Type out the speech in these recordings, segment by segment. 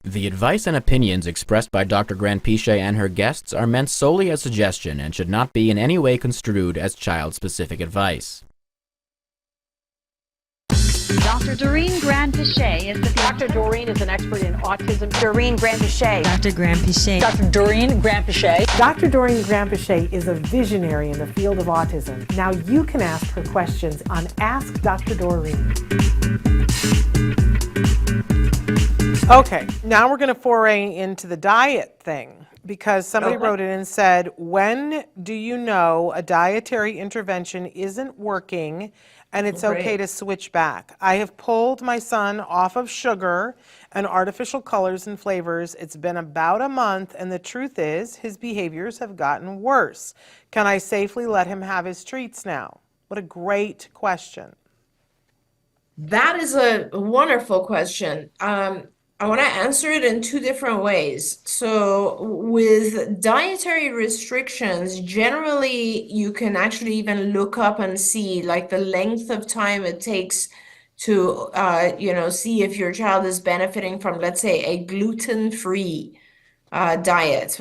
The advice and opinions expressed by Dr. Granpeesheh and her guests are meant solely as suggestion and should not be in any way construed as child-specific advice. Dr. Doreen Granpeesheh is the Dr. Doreen is an expert in autism. Doreen Granpeesheh. Dr. Granpeesheh. Dr. Doreen Granpeesheh. Dr. Doreen Granpeesheh is a visionary in the field of autism. Now you can ask her questions on Ask Dr. Doreen. Okay, now we're going to foray into the diet thing because somebody wrote in and said, when do you know a dietary intervention isn't working and it's okay to switch back? I have pulled my son off of sugar and artificial colors and flavors. It's been about a month, and the truth is his behaviors have gotten worse. Can I safely let him have his treats now? What a great question. That is a wonderful question. I want to answer it in two different ways. So with dietary restrictions, generally you can actually even look up and see like the length of time it takes to see if your child is benefiting from, let's say, a gluten-free diet.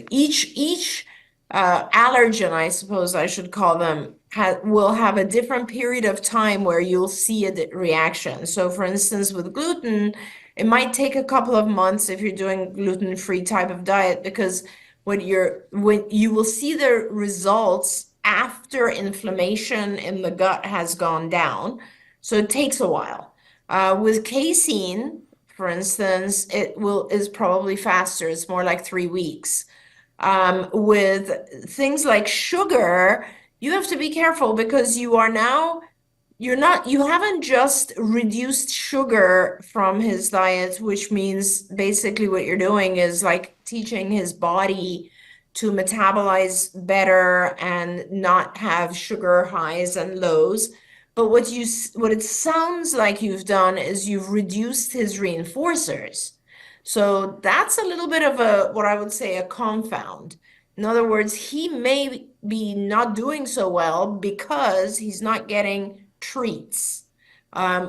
Each allergen, I suppose I should call them, will have a different period of time where you'll see a reaction. So for instance, with gluten, it might take a couple of months if you're doing gluten-free type of diet, because when you will see the results after inflammation in the gut has gone down. So it takes a while. With casein, for instance, is probably faster. It's more like 3 weeks. With things like sugar, you have to be careful because you haven't just reduced sugar from his diet, which means basically what you're doing is like teaching his body to metabolize better and not have sugar highs and lows. But what it sounds like you've done is you've reduced his reinforcers. So that's a little bit of what I would say a confound. In other words, he may be not doing so well because he's not getting treats,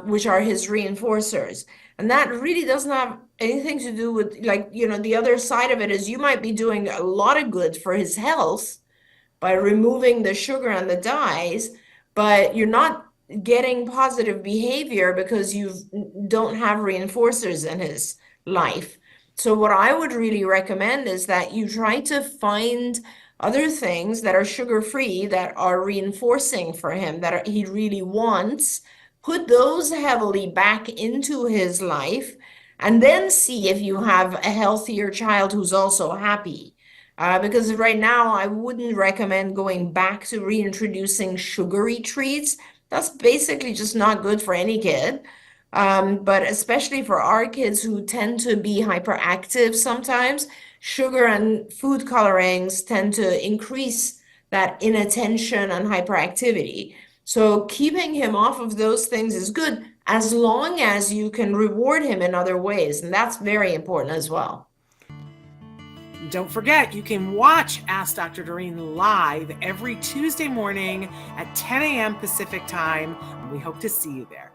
which are his reinforcers. And that really doesn't have anything to do with, the other side of it is you might be doing a lot of good for his health by removing the sugar and the dyes, but you're not getting positive behavior because you don't have reinforcers in his life. So what I would really recommend is that you try to find other things that are sugar-free, that are reinforcing for him, that he really wants, put those heavily back into his life, and then see if you have a healthier child who's also happy. Because right now, I wouldn't recommend going back to reintroducing sugary treats. That's basically just not good for any kid. But especially for our kids who tend to be hyperactive sometimes, sugar and food colorings tend to increase that inattention and hyperactivity. So keeping him off of those things is good as long as you can reward him in other ways. And that's very important as well. Don't forget, you can watch Ask Dr. Doreen live every Tuesday morning at 10 a.m. Pacific time. We hope to see you there.